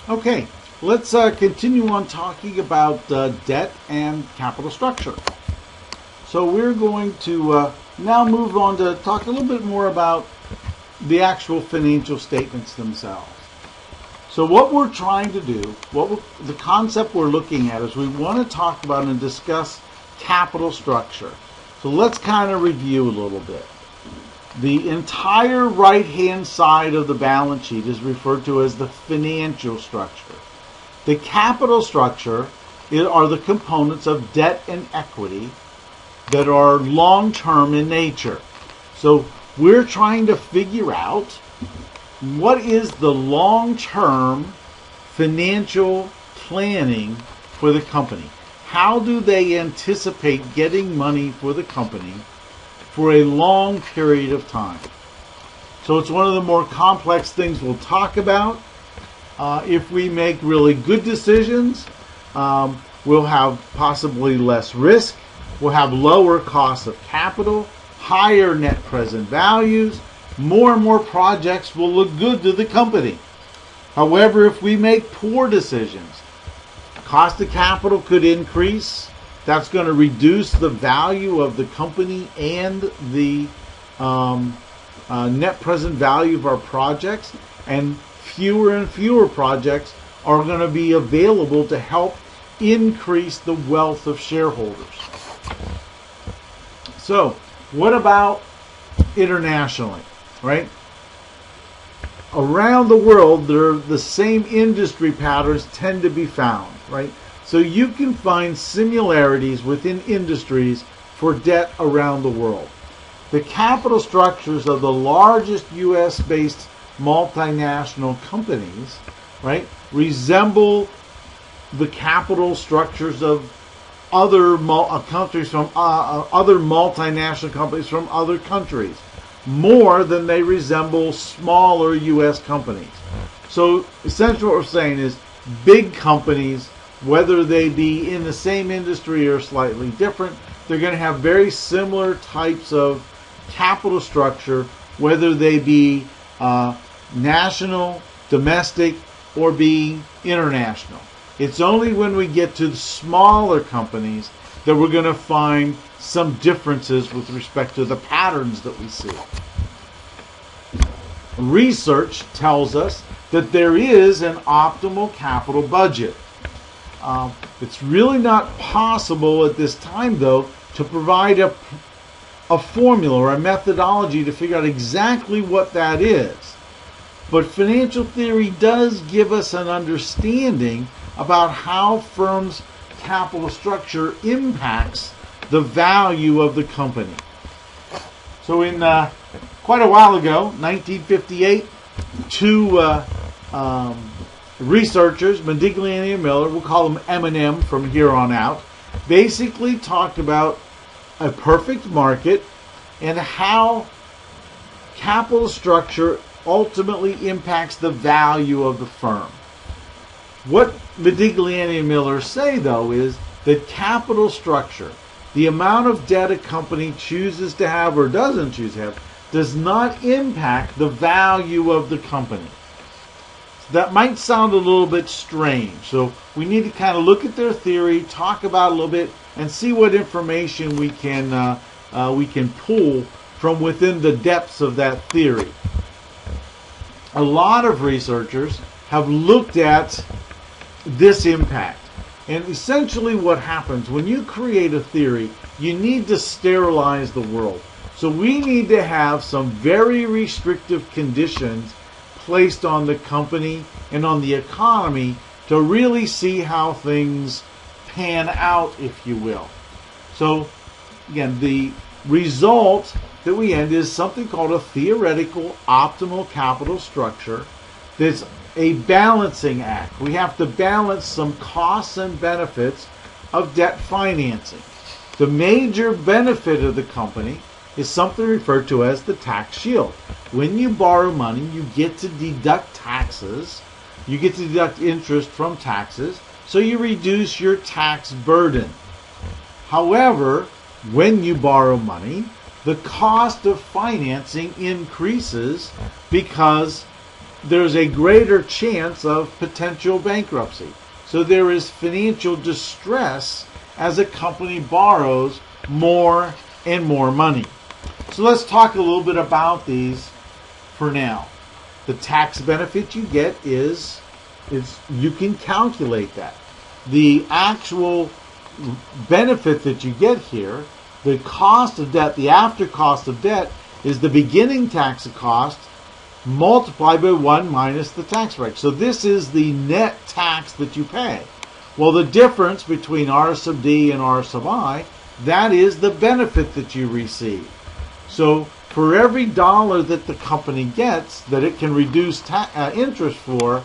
Okay, let's continue on talking about debt and capital structure. So we're going to now move on to talk a little bit more about the actual financial statements themselves. So what we're trying to do, the concept we're looking at is we want to talk about and discuss capital structure. So let's kind of review a little bit. The entire right-hand side of the balance sheet is referred to as the financial structure. The capital structure are the components of debt and equity that are long-term in nature. So we're trying to figure out what is the long-term financial planning for the company. How do they anticipate getting money for the company for a long period of time? So it's one of the more complex things we'll talk about. If we make really good decisions, we'll have possibly less risk. We'll have lower costs of capital, higher net present values. More and more projects will look good to the company. However, if we make poor decisions, cost of capital could increase. That's going to reduce the value of the company and the net present value of our projects, and fewer projects are going to be available to help increase the wealth of shareholders. So, what about internationally, right? Around the world, the same industry patterns tend to be found, right? So you can find similarities within industries for debt around the world. The capital structures of the largest U.S.-based multinational companies, right, resemble the capital structures of other countries from other multinational companies from other countries, more than they resemble smaller U.S. companies. So essentially what we're saying is big companies, whether they be in the same industry or slightly different, they're going to have very similar types of capital structure, whether they be national, domestic, or be international. It's only when we get to the smaller companies that we're going to find some differences with respect to the patterns that we see. Research tells us that there is an optimal capital budget. It's really not possible at this time, though, to provide a formula or a methodology to figure out exactly what that is. But financial theory does give us an understanding about how firms' capital structure impacts the value of the company. So in quite a while ago, 1958, two researchers, Modigliani and Miller, we'll call them M&M from here on out, basically talked about a perfect market and how capital structure ultimately impacts the value of the firm. What Modigliani and Miller say, though, is that capital structure, the amount of debt a company chooses to have or doesn't choose to have, does not impact the value of the company. That might sound a little bit strange. So we need to kind of look at their theory, talk about it a little bit, and see what information we can pull from within the depths of that theory. A lot of researchers have looked at this impact. And essentially what happens when you create a theory, you need to sterilize the world. So we need to have some very restrictive conditions placed on the company and on the economy to really see how things pan out, if you will. So again, the result that we end is something called a theoretical optimal capital structure that's a balancing act. We have to balance some costs and benefits of debt financing. The major benefit of the company is something referred to as the tax shield. When you borrow money, you get to deduct taxes, you get to deduct interest from taxes, so you reduce your tax burden. However, when you borrow money, the cost of financing increases because there's a greater chance of potential bankruptcy. So there is financial distress as a company borrows more and more money. So let's talk a little bit about these for now. The tax benefit you get is you can calculate that. The actual benefit that you get here, the cost of debt, the after cost of debt, is the beginning tax cost multiplied by 1 minus the tax rate. So this is the net tax that you pay. Well, the difference between R sub D and R sub I, that is the benefit that you receive. So for every dollar that the company gets that it can reduce interest for,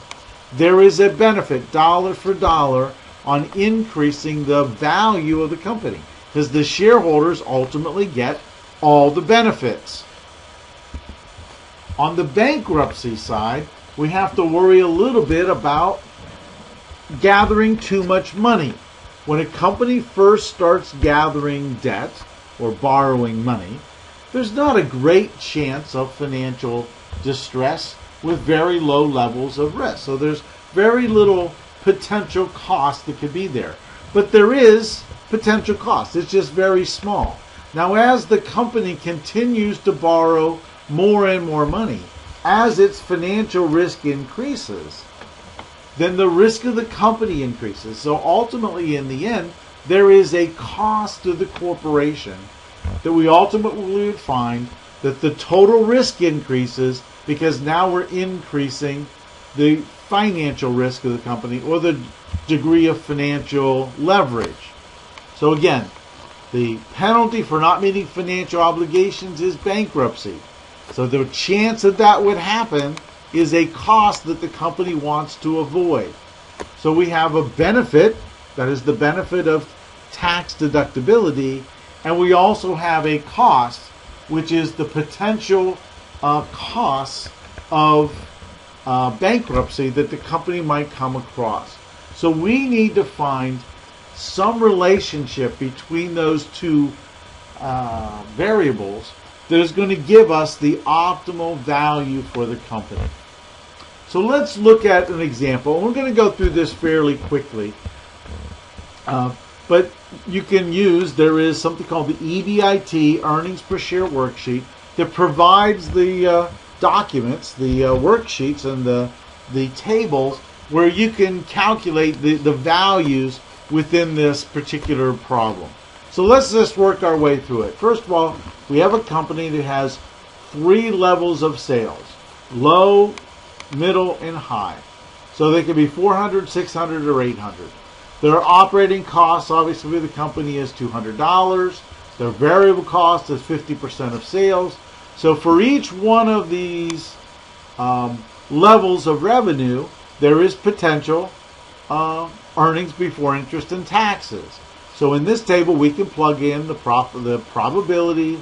there is a benefit, dollar for dollar, on increasing the value of the company, because the shareholders ultimately get all the benefits. On the bankruptcy side, we have to worry a little bit about gathering too much money. When a company first starts gathering debt or borrowing money, there's not a great chance of financial distress with very low levels of risk. So there's very little potential cost that could be there. But there is potential cost. It's just very small. Now, as the company continues to borrow more and more money, as its financial risk increases, then the risk of the company increases. So ultimately, in the end, there is a cost to the corporation that we ultimately would find that the total risk increases because now we're increasing the financial risk of the company or the degree of financial leverage. So again, the penalty for not meeting financial obligations is bankruptcy. So the chance that that would happen is a cost that the company wants to avoid. So we have a benefit, that is the benefit of tax deductibility, and we also have a cost, which is the potential costs of bankruptcy that the company might come across. So we need to find some relationship between those two variables that is going to give us the optimal value for the company. So let's look at an example. We're going to go through this fairly quickly, but you can use, there is something called the EBIT, Earnings Per Share Worksheet, that provides the documents, the worksheets and the tables where you can calculate the values within this particular problem. So let's just work our way through it. First of all, we have a company that has 3 levels of sales: low, middle, and high. So they can be 400, 600, or 800. Their operating costs, obviously, the company is $200. Their variable cost is 50% of sales. So for each one of these levels of revenue, there is potential earnings before interest and taxes. So in this table, we can plug in the probability.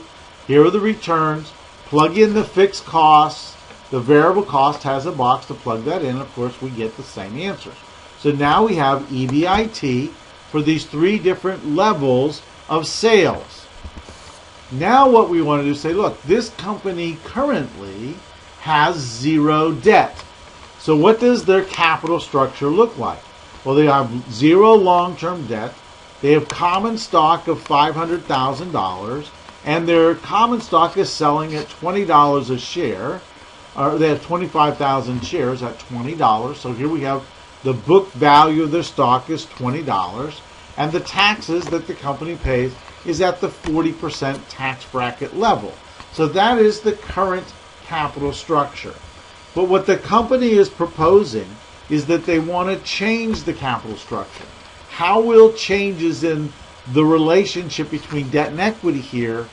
Here are the returns. Plug in the fixed costs. The variable cost has a box to plug that in. Of course, we get the same answers. So now we have EBIT for these 3 different levels of sales. Now what we want to do is say, look, this company currently has 0 debt. So what does their capital structure look like? Well, they have 0 long-term debt. They have common stock of $500,000, and their common stock is selling at $20 a share. Or they have 25,000 shares at $20. So here we have the book value of their stock is $20, and the taxes that the company pays is at the 40% tax bracket level. So that is the current capital structure. But what the company is proposing is that they want to change the capital structure. How will changes in the relationship between debt and equity here,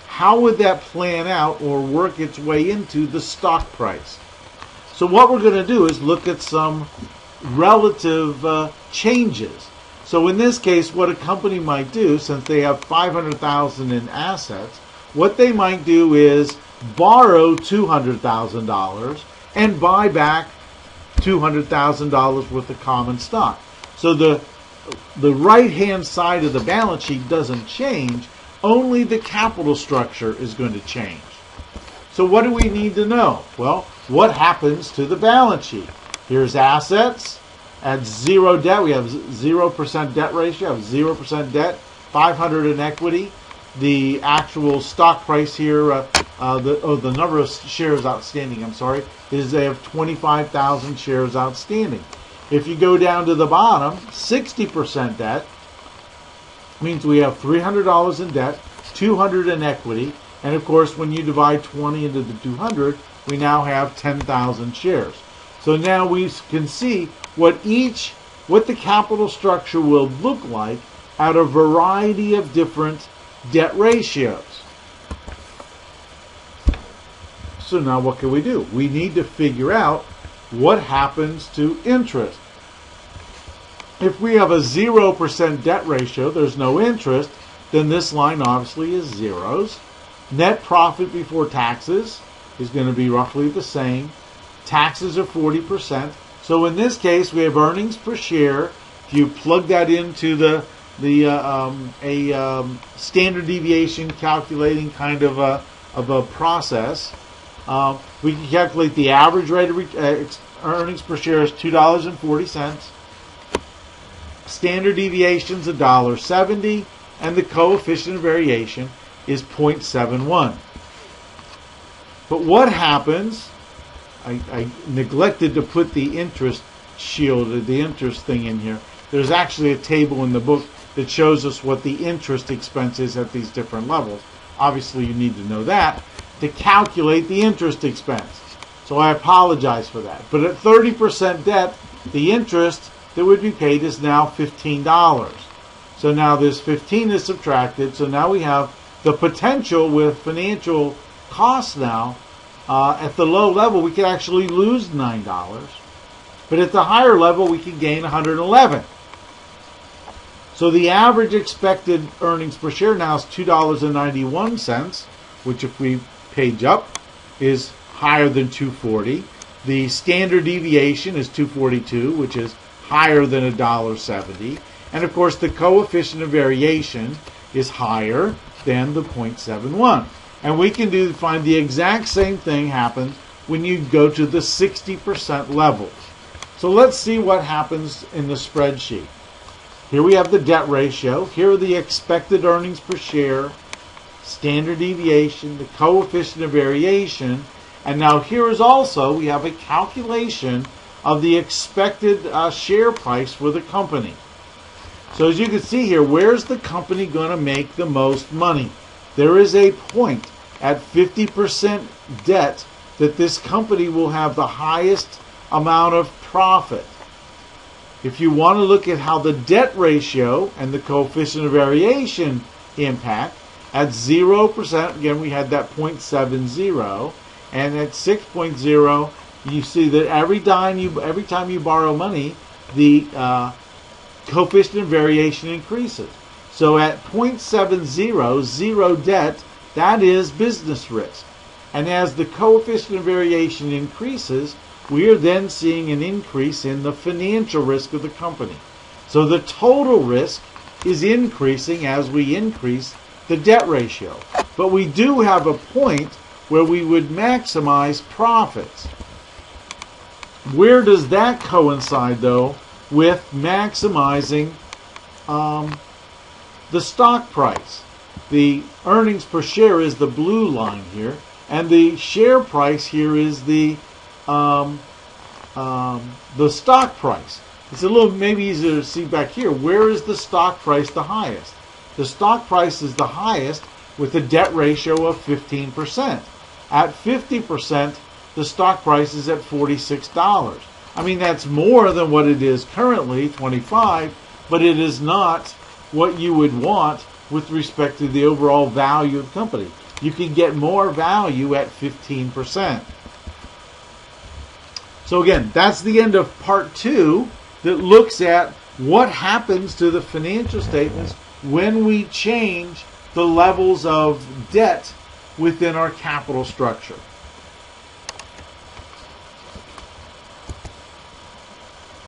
how would that plan out or work its way into the stock price? So what we're going to do is look at some relative changes. So in this case, what a company might do, since they have $500,000 in assets, what they might do is borrow $200,000 and buy back $200,000 worth of common stock. So the right-hand side of the balance sheet doesn't change, only the capital structure is going to change. So what do we need to know? Well, what happens to the balance sheet. Here's assets. At zero debt, we have 0% debt ratio, have 0% debt, 500 in equity. The actual stock price here, the number of shares outstanding, is they have 25,000 shares outstanding. If you go down to the bottom, 60% debt means we have $300 in debt, 200 in equity, and of course when you divide 20 into the 200, we now have 10,000 shares. So now we can see what the capital structure will look like at a variety of different debt ratios. So now what can we do? We need to figure out what happens to interest. If we have a 0% debt ratio, there's no interest, then this line obviously is zeros. Net profit before taxes is going to be roughly the same. Taxes are 40%. So in this case, we have earnings per share. If you plug that into the standard deviation calculating kind of a process, we can calculate the average rate of earnings per share is $2.40. Standard deviation is $1.70, and the coefficient of variation is 0.71. But what happens? I neglected to put the interest shield, the interest thing in here. There's actually a table in the book that shows us what the interest expense is at these different levels. Obviously, you need to know that to calculate the interest expense. So I apologize for that. But at 30% debt, the interest that would be paid is now $15. So now this 15 is subtracted. So now we have the potential with financial costs now. At the low level, we could actually lose $9. But at the higher level, we could gain $111. So the average expected earnings per share now is $2.91, which if we page up is higher than $2.40. The standard deviation is $2.42, which is higher than $1.70. And of course, the coefficient of variation is higher than the 0.71. And we can find the exact same thing happens when you go to the 60% level. So let's see what happens in the spreadsheet. Here we have the debt ratio. Here are the expected earnings per share, standard deviation, the coefficient of variation. And now here is also, we have a calculation of the expected share price for the company. So as you can see here, where's the company going to make the most money? There is a point at 50% debt that this company will have the highest amount of profit. If you want to look at how the debt ratio and the coefficient of variation impact, at 0%, again we had that 0.70, and at 6.0, you see that every time you borrow money, the coefficient of variation increases. So at 0.70, zero debt, that is business risk. And as the coefficient of variation increases, we are then seeing an increase in the financial risk of the company. So the total risk is increasing as we increase the debt ratio. But we do have a point where we would maximize profits. Where does that coincide, though, with maximizing the stock price? The earnings per share is the blue line here, and the share price here is the stock price. It's a little maybe easier to see back here. Where is the stock price the highest? The stock price is the highest with a debt ratio of 15%. At 50%, the stock price is at $46. I mean, that's more than what it is currently, $25, but it is not what you would want with respect to the overall value of the company. You can get more value at 15%. So again, that's the end of part 2 that looks at what happens to the financial statements when we change the levels of debt within our capital structure.